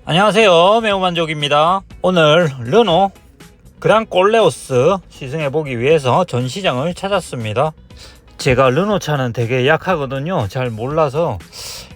안녕하세요, 매우만족입니다. 오늘 르노 그랑콜레오스 시승해보기 위해서 전시장을 찾았습니다. 제가 르노 차는 되게 약하거든요. 잘 몰라서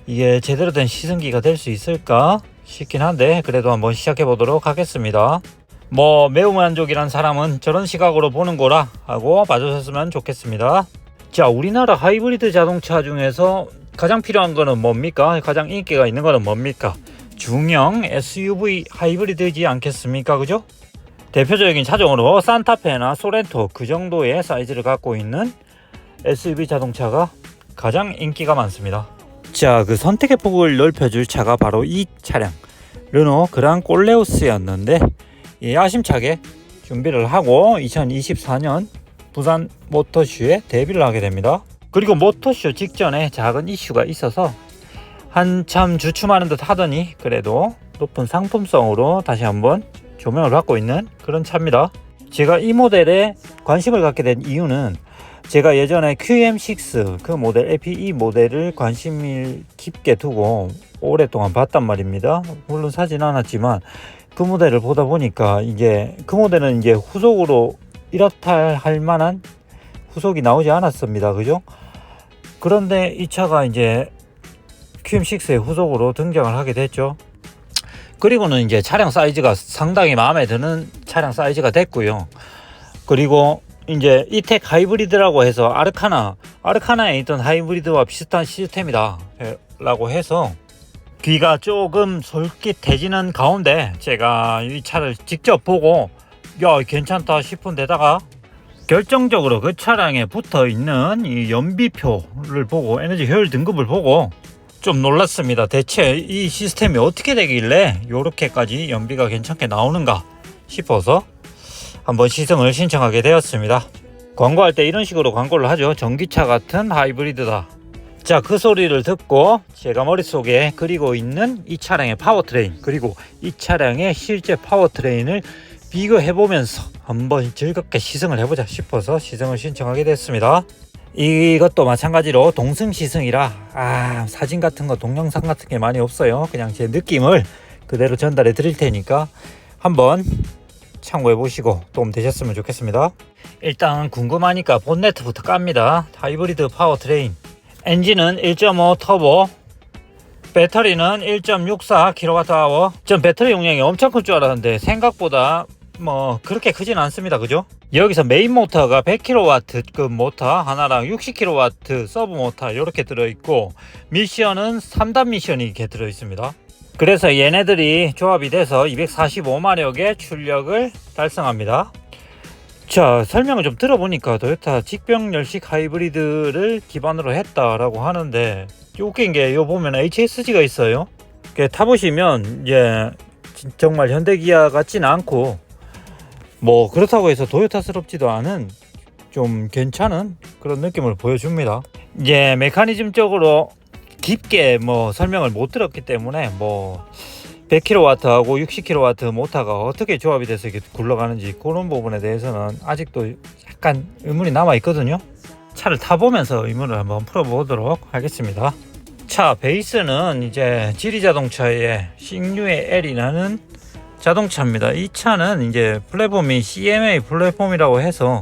이게 제대로 된 시승기가 될 수 있을까 싶긴 한데, 그래도 한번 시작해 보도록 하겠습니다. 매우만족이란 사람은 저런 시각으로 보는 거라 하고 봐주셨으면 좋겠습니다. 자, 우리나라 하이브리드 자동차 중에서 가장 필요한 거는 뭡니까? 가장 인기가 있는 거는 뭡니까? 중형 SUV 하이브리드지 않겠습니까? 그죠? 대표적인 차종으로 산타페나 소렌토 그 정도의 사이즈를 갖고 있는 SUV 자동차가 가장 인기가 많습니다. 자, 그 선택의 폭을 넓혀줄 차가 바로 이 차량, 르노 그랑콜레오스였는데, 야심차게 준비를 하고 2024년 부산 모터쇼에 데뷔를 하게 됩니다. 그리고 모터쇼 직전에 작은 이슈가 있어서 한참 주춤하는 듯 하더니 그래도 높은 상품성으로 다시 한번 조명을 받고 있는 그런 차입니다. 제가 이 모델에 관심을 갖게 된 이유는, 제가 예전에 QM6 그 모델 LPE 모델을 관심을 깊게 두고 오랫동안 봤단 말입니다. 물론 사진 않았지만 그 모델을 보다 보니까 이게 그 모델은 이제 후속으로 이렇다 할 만한 후속이 나오지 않았습니다. 그죠? 그런데 이 차가 이제 QM6의 후속으로 등장을 하게 됐죠. 그리고는 이제 차량 사이즈가 상당히 마음에 드는 차량 사이즈가 됐고요. 그리고 이제 이텍 하이브리드라고 해서 아르카나에 있던 하이브리드와 비슷한 시스템이다 라고 해서 귀가 조금 솔깃해지는 가운데, 제가 이 차를 직접 보고 야, 괜찮다 싶은 데다가 결정적으로 그 차량에 붙어 있는 이 연비표를 보고, 에너지 효율 등급을 보고 좀 놀랐습니다. 대체 이 시스템이 어떻게 되길래 이렇게까지 연비가 괜찮게 나오는가 싶어서 한번 시승을 신청하게 되었습니다. 광고할 때 이런 식으로 광고를 하죠. 전기차 같은 하이브리드다. 자, 그 소리를 듣고 제가 머릿속에 그리고 있는 이 차량의 파워트레인, 그리고 이 차량의 실제 파워트레인을 비교해보면서 한번 즐겁게 시승을 해보자 싶어서 시승을 신청하게 됐습니다. 이것도 마찬가지로 동승 시승이라 사진 같은 거, 동영상 같은 게 많이 없어요. 그냥 제 느낌을 그대로 전달해 드릴 테니까 한번 참고해 보시고 도움 되셨으면 좋겠습니다. 일단 궁금하니까 본네트부터 깝니다. 하이브리드 파워트레인, 엔진은 1.5 터보, 배터리는 1.64kWh. 전 배터리 용량이 엄청 클 줄 알았는데 생각보다 그렇게 크진 않습니다. 그죠? 여기서 메인 모터가 100kW급 모터 하나랑 60kW 서브 모터 이렇게 들어있고, 미션은 3단 미션이 이렇게 들어있습니다. 그래서 얘네들이 조합이 돼서 245마력의 출력을 달성합니다. 자, 설명을 좀 들어보니까 토요타 직병열식 하이브리드를 기반으로 했다라고 하는데, 웃긴 게 요 보면 HSG가 있어요. 타보시면 이제 정말 현대기아 같지는 않고, 그렇다고 해서 도요타스럽지도 않은 좀 괜찮은 그런 느낌을 보여줍니다. 이제 메커니즘적으로 깊게 설명을 못 들었기 때문에 100kW하고 60kW 모터가 어떻게 조합이 돼서 이렇게 굴러가는지 그런 부분에 대해서는 아직도 약간 의문이 남아 있거든요. 차를 타보면서 의문을 한번 풀어보도록 하겠습니다. 차 베이스는 이제 지리자동차의 싱류의 L이라는 자동차입니다. 이 차는 이제 플랫폼이 CMA 플랫폼이라고 해서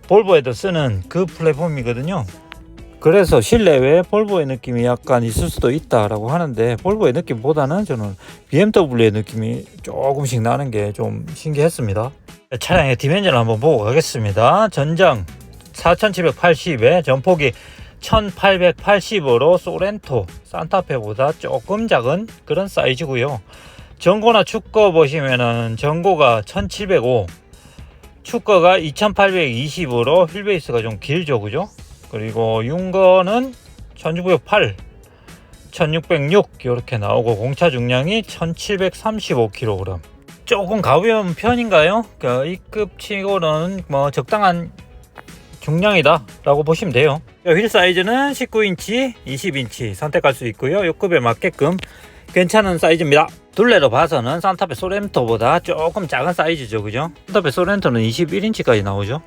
볼보에도 쓰는 그 플랫폼이거든요. 그래서 실내외에 볼보의 느낌이 약간 있을 수도 있다라고 하는데, 볼보의 느낌보다는 저는 BMW의 느낌이 조금씩 나는 게 좀 신기했습니다. 차량의 디멘전을 한번 보고 가겠습니다. 전장 4780에 전폭이 1880으로 소렌토, 산타페보다 조금 작은 그런 사이즈고요. 전고나 축거 보시면은 전고가 1705, 축거가 2820으로 휠베이스가 좀 길죠, 그죠? 그리고 윤거는 1908, 1606 이렇게 나오고, 공차 중량이 1735kg. 조금 가벼운 편인가요? E급 치고는 적당한 중량이다 라고 보시면 돼요. 휠 사이즈는 19인치, 20인치 선택할 수 있고요. 이 급에 맞게끔 괜찮은 사이즈입니다. 둘레로 봐서는 산타페 소렌토보다 조금 작은 사이즈죠, 그죠? 산타페 소렌토는 21인치까지 나오죠.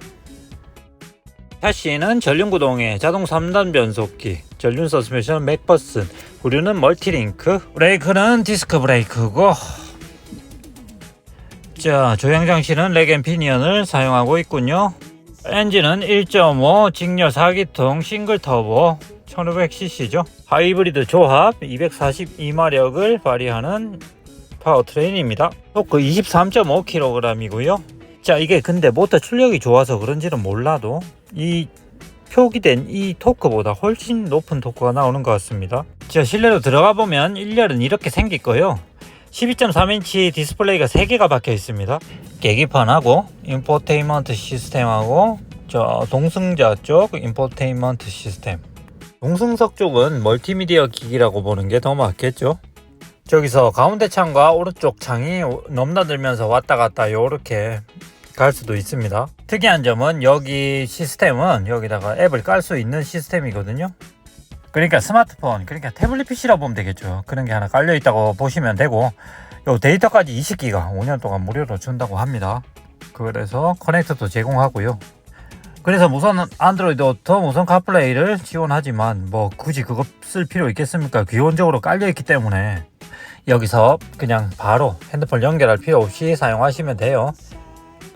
샤시는 전륜구동의 자동 3단 변속기, 전륜 서스펜션 맥퍼슨, 구류는 멀티링크, 브레이크는 디스크 브레이크고, 자, 조향 장치는 렉앤피니언을 사용하고 있군요. 엔진은 1.5 직렬 4기통 싱글 터보 1500cc죠. 하이브리드 조합 242마력을 발휘하는 파워트레인입니다. 토크 23.5kg이고요. 자, 이게 근데 모터 출력이 좋아서 그런지는 몰라도 이 표기된 이 토크보다 훨씬 높은 토크가 나오는 것 같습니다. 자, 실내로 들어가 보면 1열은 이렇게 생길 거예요. 12.3인치 디스플레이가 3개가 박혀 있습니다. 계기판하고 인포테인먼트 시스템하고 저 동승자 쪽 인포테인먼트 시스템, 동승석 쪽은 멀티미디어 기기라고 보는 게 더 맞겠죠. 저기서 가운데 창과 오른쪽 창이 넘나들면서 왔다 갔다 요렇게 갈 수도 있습니다. 특이한 점은 여기 시스템은 여기다가 앱을 깔 수 있는 시스템이거든요. 그러니까 스마트폰, 그러니까 태블릿 PC라고 보면 되겠죠. 그런 게 하나 깔려 있다고 보시면 되고, 요 데이터까지 20기가 5년 동안 무료로 준다고 합니다. 그래서 커넥터도 제공하고요. 그래서 무선 안드로이드 오토, 무선 카플레이를 지원하지만 뭐 굳이 그거 쓸 필요 있겠습니까? 기본적으로 깔려 있기 때문에 여기서 그냥 바로 핸드폰 연결할 필요 없이 사용하시면 돼요.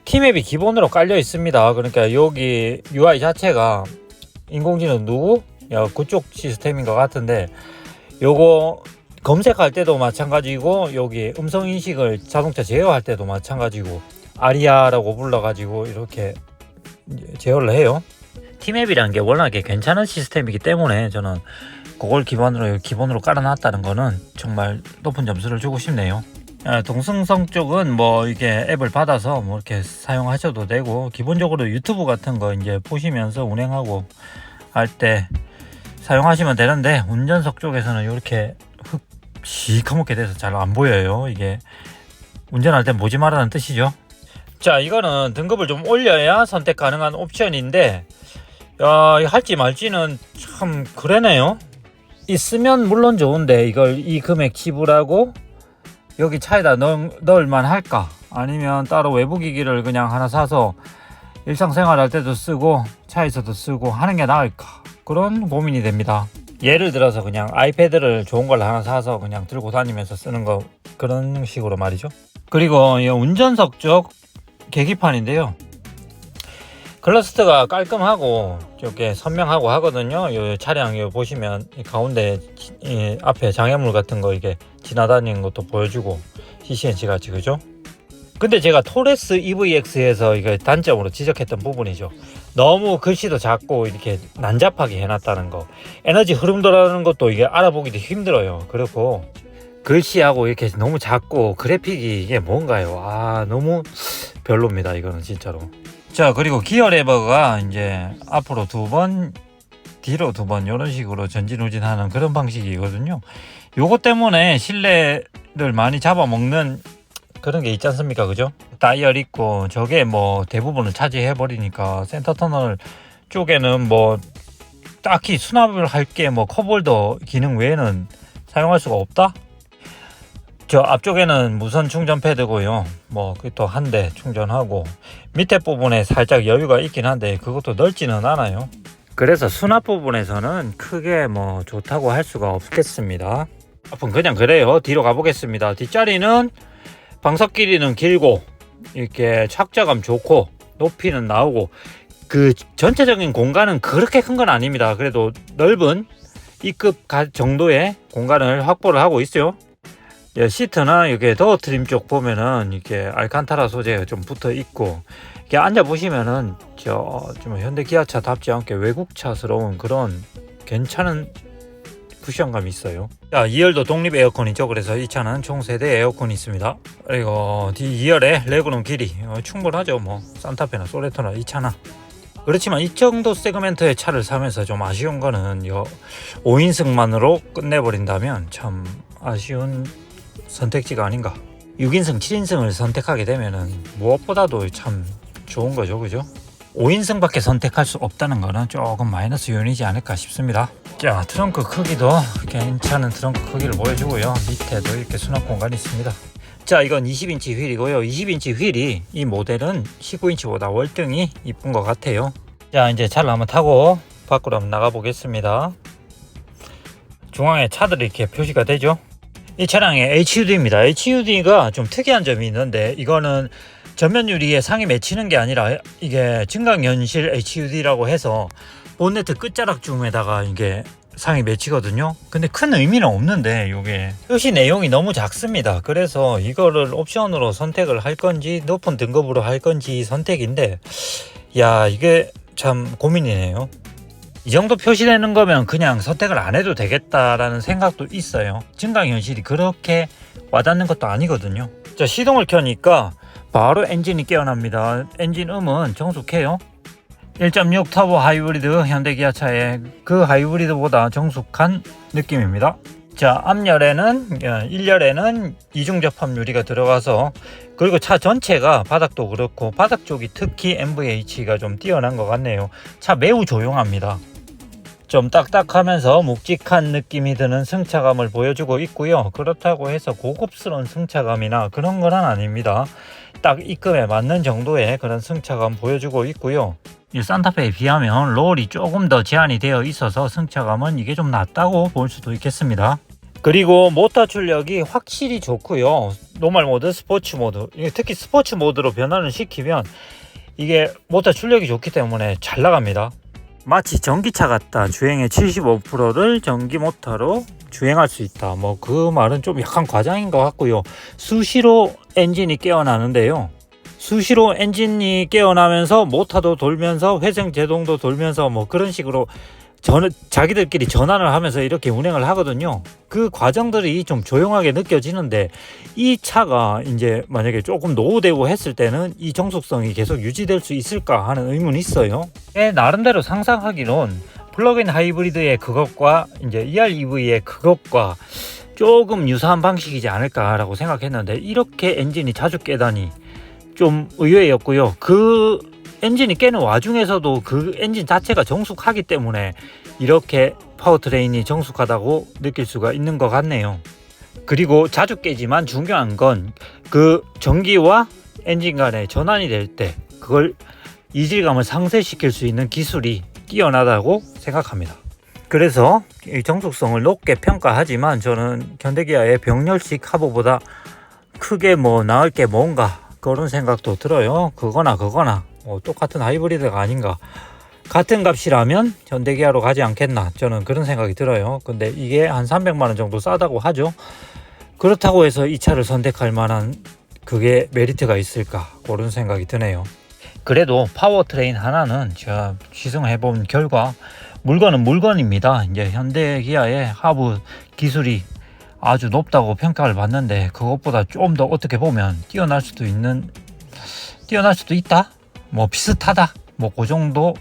티맵이 기본으로 깔려 있습니다. 그러니까 여기 UI 자체가 인공지능 누구? 그쪽 시스템인 것 같은데, 요거 검색할 때도 마찬가지고 여기 음성 인식을 자동차 제어할 때도 마찬가지고 아리아라고 불러가지고 이렇게 제어를 해요. 티맵이라는 게 워낙에 괜찮은 시스템이기 때문에 저는 그걸 기본으로 깔아놨다는 거는 정말 높은 점수를 주고 싶네요. 동승성 쪽은 뭐 이게 앱을 받아서 뭐 이렇게 사용하셔도 되고, 기본적으로 유튜브 같은 거 이제 보시면서 운행하고 할 때 사용하시면 되는데, 운전석 쪽에서는 이렇게 흙 시커멓게 돼서 잘 안 보여요. 이게 운전할 때 보지 말라는 뜻이죠. 자, 이거는 등급을 좀 올려야 선택 가능한 옵션인데, 할지 말지는 참 그러네요. 있으면 물론 좋은데 이걸 이 금액 지불하고 여기 차에다 넣을만 할까? 아니면 따로 외부 기기를 그냥 하나 사서 일상생활 할 때도 쓰고 차에서도 쓰고 하는 게 나을까? 그런 고민이 됩니다. 예를 들어서 그냥 아이패드를 좋은 걸 하나 사서 그냥 들고 다니면서 쓰는 거, 그런 식으로 말이죠. 그리고 이 운전석 쪽 계기판인데요. 클러스터가 깔끔하고 이렇게 선명하고 하거든요. 이 차량 보시면 이 가운데 앞에 장애물 같은 거 이게 지나다니는 것도 보여주고 CCNC 같이, 그죠? 근데 제가 토레스 EVX에서 이게 단점으로 지적했던 부분이죠. 너무 글씨도 작고 이렇게 난잡하게 해놨다는 거. 에너지 흐름 돌아가는 것도 이게 알아보기도 힘들어요. 그리고 글씨하고 이렇게 너무 작고 그래픽이 이게 뭔가요? 너무 별로입니다. 이거는 진짜로. 자, 그리고 기어 레버가 이제 앞으로 2번, 뒤로 2번 이런 식으로 전진후진하는 그런 방식이거든요. 요거 때문에 실내를 많이 잡아먹는 그런 게 있지 않습니까? 그죠? 다이얼 있고 저게 뭐 대부분을 차지해 버리니까 센터 터널 쪽에는 뭐 딱히 수납을 할 게 뭐 컵홀더 기능 외에는 사용할 수가 없다? 저 앞쪽에는 무선 충전 패드고요. 뭐 또 한 대 충전하고 밑에 부분에 살짝 여유가 있긴 한데 그것도 넓지는 않아요. 그래서 수납 부분에서는 크게 뭐 좋다고 할 수가 없겠습니다. 앞은 그냥 그래요. 뒤로 가보겠습니다. 뒷자리는 방석 길이는 길고 이렇게 착자감 좋고 높이는 나오고, 그 전체적인 공간은 그렇게 큰 건 아닙니다. 그래도 넓은 E급 정도의 공간을 확보를 하고 있어요. 시트나 이게 도어 트림 쪽 보면은 이렇게 알칸타라 소재가 좀 붙어 있고, 이렇게 앉아 보시면은 좀 현대 기아차답지 않게 외국차스러운 그런 괜찮은 쿠션감이 있어요. 자, 2열도 독립 에어컨이죠. 그래서 이 차는 총 3대 에어컨이 있습니다. 그리고 뒤 2열에 레그룸 길이 충분하죠. 뭐 산타페나 소레토나 이 차나. 그렇지만 이 정도 세그멘트의 차를 사면서 좀 아쉬운 거는 5인승만으로 끝내버린다면 참 아쉬운 선택지가 아닌가. 6인승, 7인승을 선택하게 되면은 무엇보다도 참 좋은 거죠. 그죠? 5인승밖에 선택할 수 없다는 거는 조금 마이너스 요인이지 않을까 싶습니다. 자, 트렁크 크기도 괜찮은 트렁크 크기를 보여주고요. 밑에도 이렇게 수납 공간이 있습니다. 자, 이건 20인치 휠이고요. 20인치 휠이 이 모델은 19인치보다 월등히 이쁜 것 같아요. 자, 이제 차를 한번 타고 밖으로 한번 나가 보겠습니다. 중앙에 차들이 이렇게 표시가 되죠. 이 차량의 HUD입니다. HUD가 좀 특이한 점이 있는데, 이거는 전면 유리에 상이 맺히는 게 아니라 이게 증강현실 HUD라고 해서 본네트 끝자락 줌에다가 이게 상이 맺히거든요. 근데 큰 의미는 없는데 이게 표시 내용이 너무 작습니다. 그래서 이거를 옵션으로 선택을 할 건지 높은 등급으로 할 건지 선택인데, 야, 이게 참 고민이네요. 이 정도 표시되는 거면 그냥 선택을 안 해도 되겠다라는 생각도 있어요. 증강현실이 그렇게 와닿는 것도 아니거든요. 자, 시동을 켜니까 바로 엔진이 깨어납니다. 엔진 음은 정숙해요. 1.6 터보 하이브리드 현대기아차의 그 하이브리드보다 정숙한 느낌입니다. 자, 앞열에는 1열에는 이중 접합 유리가 들어가서, 그리고 차 전체가 바닥도 그렇고 바닥 쪽이 특히 NVH가 좀 뛰어난 것 같네요. 차 매우 조용합니다. 좀 딱딱하면서 묵직한 느낌이 드는 승차감을 보여주고 있고요. 그렇다고 해서 고급스러운 승차감이나 그런 건 아닙니다. 딱 입금에 맞는 정도의 그런 승차감 보여주고 있고요. 이 산타페에 비하면 롤이 조금 더 제한이 되어 있어서 승차감은 이게 좀 낮다고 볼 수도 있겠습니다. 그리고 모터 출력이 확실히 좋고요. 노멀 모드, 스포츠 모드, 특히 스포츠 모드로 변환을 시키면 이게 모터 출력이 좋기 때문에 잘 나갑니다. 마치 전기차 같다. 주행의 75%를 전기 모터로 주행할 수 있다. 뭐 그 말은 좀 약간 과장인 것 같고요. 수시로 엔진이 깨어나는데요. 수시로 엔진이 깨어나면서 모터도 돌면서 회생 제동도 돌면서 뭐 그런 식으로 자기들끼리 전환을 하면서 이렇게 운행을 하거든요. 그 과정들이 좀 조용하게 느껴지는데, 이 차가 이제 만약에 조금 노후되고 했을 때는 이 정숙성이 계속 유지될 수 있을까 하는 의문이 있어요. 나름대로 상상하기론 플러그인 하이브리드의 그것과 이제 EREV의 그것과 조금 유사한 방식이지 않을까라고 생각했는데, 이렇게 엔진이 자주 깨다니 좀 의외였고요. 그 엔진이 깨는 와중에서도 그 엔진 자체가 정숙하기 때문에 이렇게 파워트레인이 정숙하다고 느낄 수가 있는 것 같네요. 그리고 자주 깨지만 중요한 건 그 전기와 엔진 간의 전환이 될 때 그걸 이질감을 상쇄시킬 수 있는 기술이 뛰어나다고 생각합니다. 그래서 이 정숙성을 높게 평가하지만 저는 현대기아의 병렬식 하부보다 크게 뭐 나을 게 뭔가 그런 생각도 들어요. 그거나 똑같은 하이브리드가 아닌가. 같은 값이라면 현대기아로 가지 않겠나, 저는 그런 생각이 들어요. 근데 이게 한 300만원 정도 싸다고 하죠. 그렇다고 해서 이 차를 선택할 만한 그게 메리트가 있을까, 그런 생각이 드네요. 그래도 파워트레인 하나는 제가 시승해본 결과 물건은 물건입니다. 이제 현대기아의 하부 기술이 아주 높다고 평가를 받는데, 그것보다 좀 더 어떻게 보면 뛰어날 수도 있다? 뭐 비슷하다? 뭐 그 정도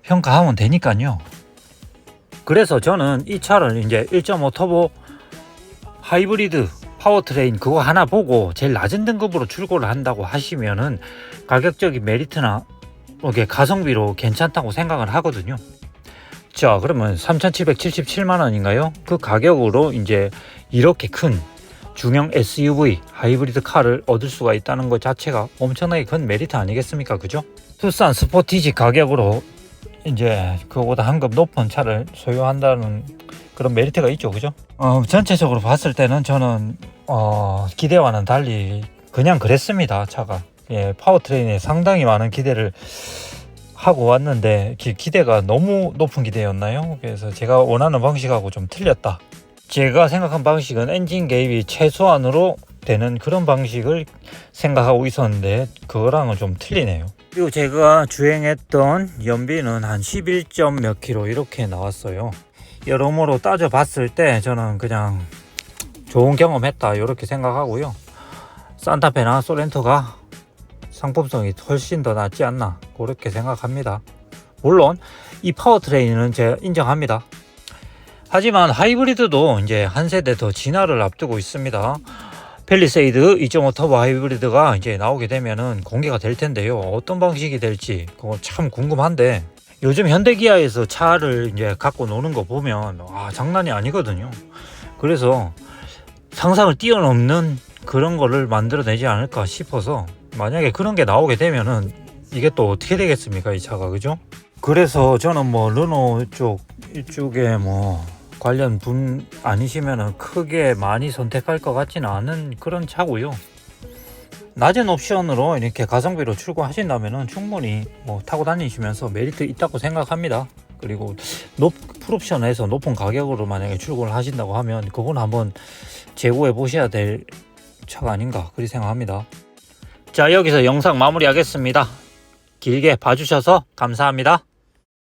평가하면 되니까요. 그래서 저는 이 차를 이제 1.5 터보 하이브리드 파워트레인 그거 하나 보고 제일 낮은 등급으로 출고를 한다고 하시면은 가격적인 메리트나 이게 가성비로 괜찮다고 생각을 하거든요. 자, 그러면 3,777만원인가요? 그 가격으로 이제 이렇게 큰 중형 SUV 하이브리드 카를 얻을 수가 있다는 것 자체가 엄청나게 큰 메리트 아니겠습니까? 그죠? 투싼 스포티지 가격으로 이제 그거보다 한 급 높은 차를 소유한다는 그런 메리트가 있죠. 그죠? 전체적으로 봤을 때는 저는 기대와는 달리 그냥 그랬습니다. 차가. 파워트레인에 상당히 많은 기대를 하고 왔는데 기대가 너무 높은 기대였나요? 그래서 제가 원하는 방식하고 좀 틀렸다. 제가 생각한 방식은 엔진 개입이 최소한으로 되는 그런 방식을 생각하고 있었는데 그거랑은 좀 틀리네요. 그리고 제가 주행했던 연비는 한 11점 몇 킬로 이렇게 나왔어요. 여러모로 따져봤을 때 저는 그냥 좋은 경험했다 이렇게 생각하고요. 산타페나 소렌토가 상품성이 훨씬 더 낫지 않나 그렇게 생각합니다. 물론 이 파워트레인은 제가 인정합니다. 하지만 하이브리드도 이제 한 세대 더 진화를 앞두고 있습니다. 팰리세이드 2.5 터보 하이브리드가 이제 나오게 되면은 공개가 될 텐데요. 어떤 방식이 될지 그거 참 궁금한데, 요즘 현대기아에서 차를 이제 갖고 노는 거 보면 장난이 아니거든요. 그래서 상상을 뛰어넘는 그런 거를 만들어내지 않을까 싶어서, 만약에 그런 게 나오게 되면은 이게 또 어떻게 되겠습니까, 이 차가. 그죠? 그래서 저는 뭐 르노 이쪽에 뭐 관련 분 아니시면은 크게 많이 선택할 것 같지는 않은 그런 차고요. 낮은 옵션으로 이렇게 가성비로 출고하신다면은 충분히 뭐 타고 다니시면서 메리트 있다고 생각합니다. 그리고 풀옵션에서 높은 가격으로 만약에 출고를 하신다고 하면 그건 한번 재고해 보셔야 될 차가 아닌가 그렇게 생각합니다. 자, 여기서 영상 마무리하겠습니다. 길게 봐주셔서 감사합니다.